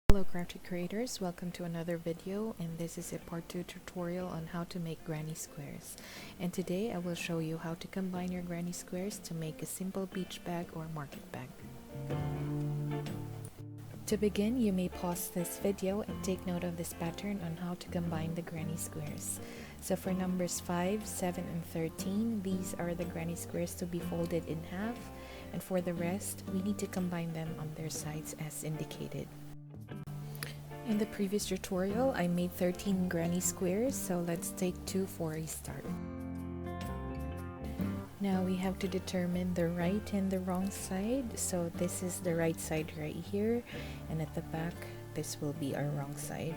Hello crafty creators, welcome to another video, and this is a part 2 tutorial on how to make granny squares. And today I will show you how to combine your granny squares to make a simple beach bag or market bag. To begin, you may pause this video and take note of this pattern on how to combine the granny squares. So for numbers 5, 7, and 13, these are the granny squares to be folded in half, and for the rest, we need to combine them on their sides as indicated. In the previous tutorial, I made 13 granny squares, so let's take 2 for a start. Now we have to determine the right and the wrong side. So this is the right side right here, and at the back, this will be our wrong side.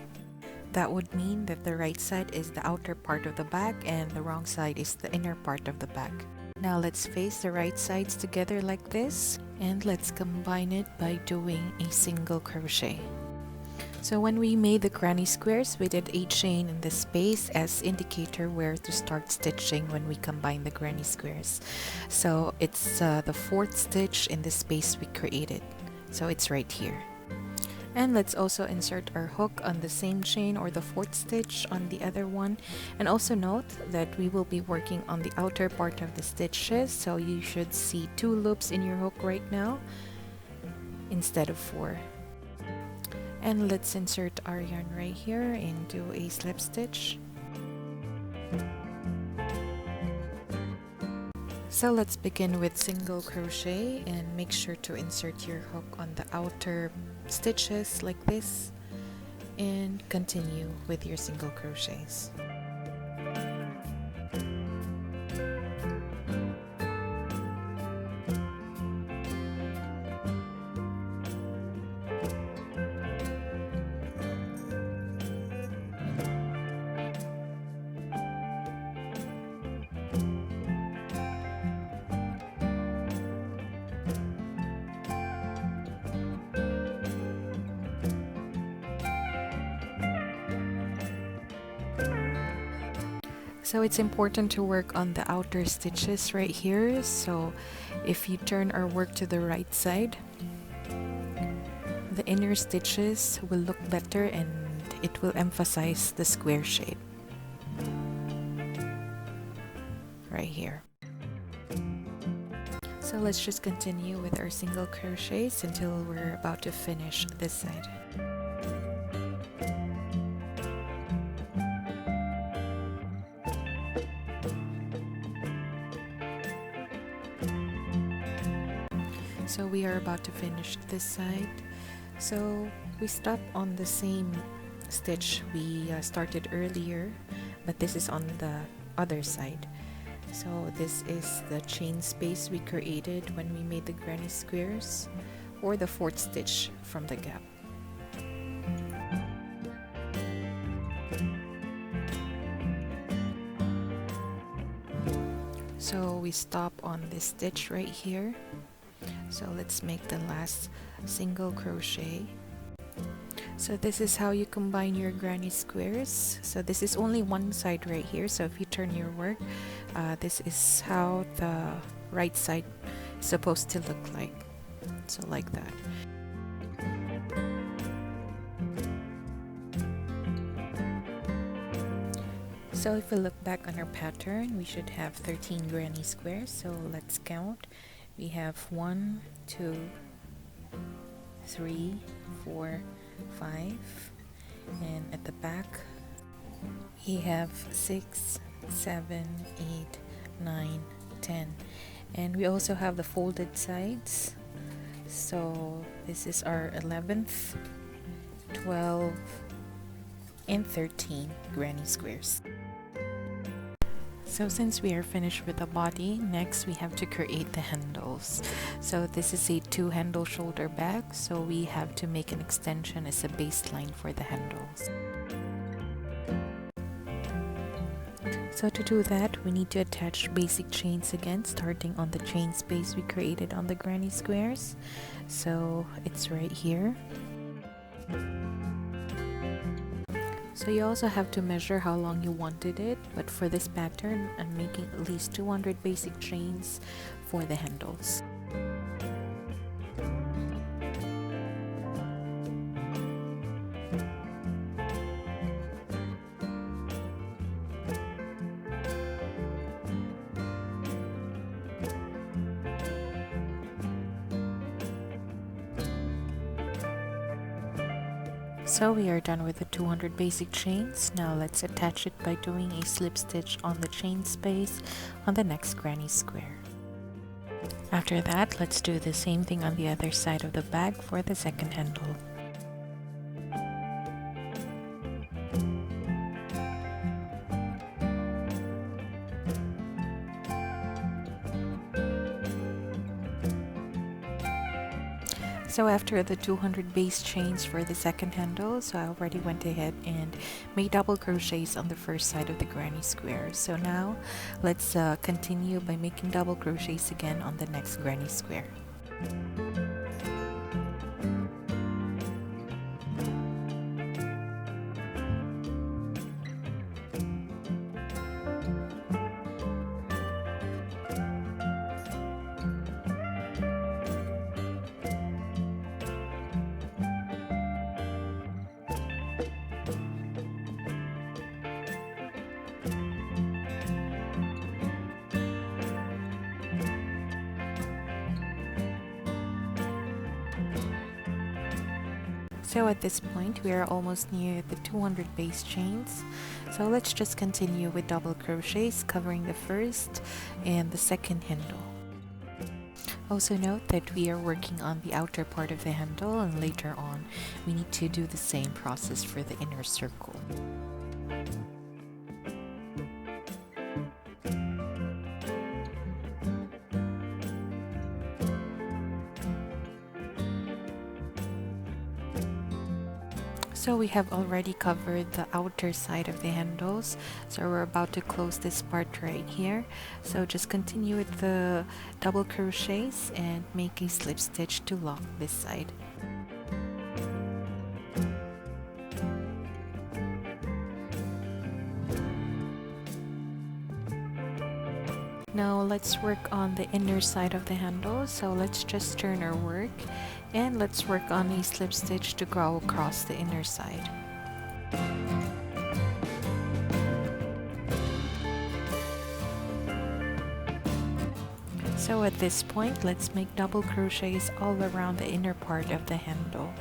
That would mean that the right side is the outer part of the bag and the wrong side is the inner part of the bag. Now let's face the right sides together like this, and let's combine it by doing a single crochet. So when we made the granny squares, we did a chain in the space as indicator where to start stitching when we combine the granny squares. So it's the 4th stitch in the space we created. So it's right here. And let's also insert our hook on the same chain or the 4th stitch on the other one. And also note that we will be working on the outer part of the stitches. So you should see 2 loops in your hook right now instead of 4. And let's insert our yarn right here and do a slip stitch. So let's begin with single crochet and make sure to insert your hook on the outer stitches like this and continue with your single crochets. So it's important to work on the outer stitches right here. So if you turn our work to the right side, the inner stitches will look better and it will emphasize the square shape. Right here. So let's just continue with our single crochets until we're about to finish this side. So we are about to finish this side. So we stop on the same stitch we started earlier, but this is on the other side. So this is the chain space we created when we made the granny squares, or the 4th stitch from the gap. So we stop on this stitch right here. So let's make the last single crochet. So this is how you combine your granny squares. So this is only one side right here. So if you turn your work, this is how the right side is supposed to look like. So like that. So if we look back on our pattern, we should have 13 granny squares. So let's count. We have 1, 2, 3, 4, 5, and at the back we have 6, 7, 8, 9, 10, and we also have the folded sides. So this is our 11th, 12, and 13 granny squares. So since we are finished with the body, next we have to create the handles. So this is a 2-handle shoulder bag, so we have to make an extension as a baseline for the handles. So to do that, we need to attach basic chains again, starting on the chain space we created on the granny squares. So it's right here. So you also have to measure how long you wanted it, but for this pattern, I'm making at least 200 basic chains for the handles. So we are done with the 200 basic chains. Now let's attach it by doing a slip stitch on the chain space on the next granny square. After that, let's do the same thing on the other side of the bag for the second handle. So after the 200 base chains for the second handle, so I already went ahead and made double crochets on the first side of the granny square. So now let's continue by making double crochets again on the next granny square. So at this point we are almost near the 200 base chains, so let's just continue with double crochets covering the first and the second handle. Also note that we are working on the outer part of the handle, and later on we need to do the same process for the inner circle. So we have already covered the outer side of the handles, so we're about to close this part right here. So just continue with the double crochets and make a slip stitch to lock this side. Now let's work on the inner side of the handle, so let's just turn our work and let's work on a slip stitch to go across the inner side. So at this point, let's make double crochets all around the inner part of the handle.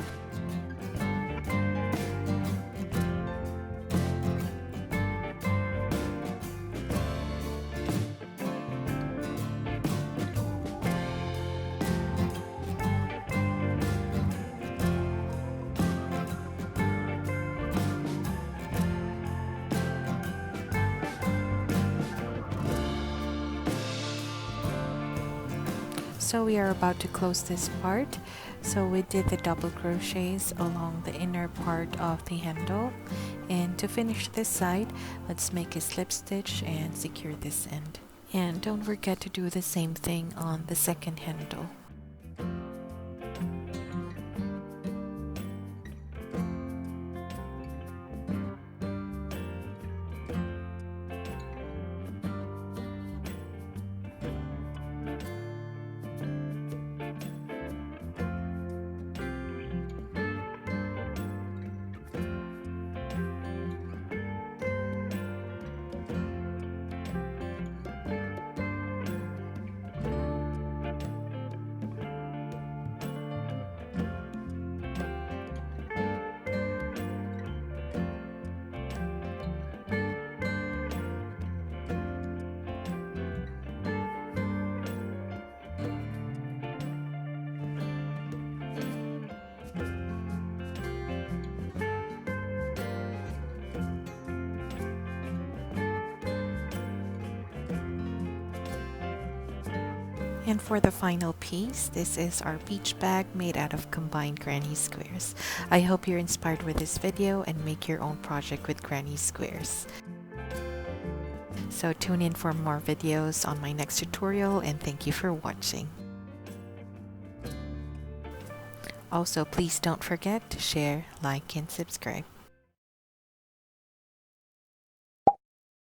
So we are about to close this part. So we did the double crochets along the inner part of the handle, and to finish this side, let's make a slip stitch and secure this end. And don't forget to do the same thing on the second handle. And for the final piece, this is our beach bag made out of combined granny squares. I hope you're inspired with this video and make your own project with granny squares. So tune in for more videos on my next tutorial, and thank you for watching. Also, please don't forget to share, like, and subscribe.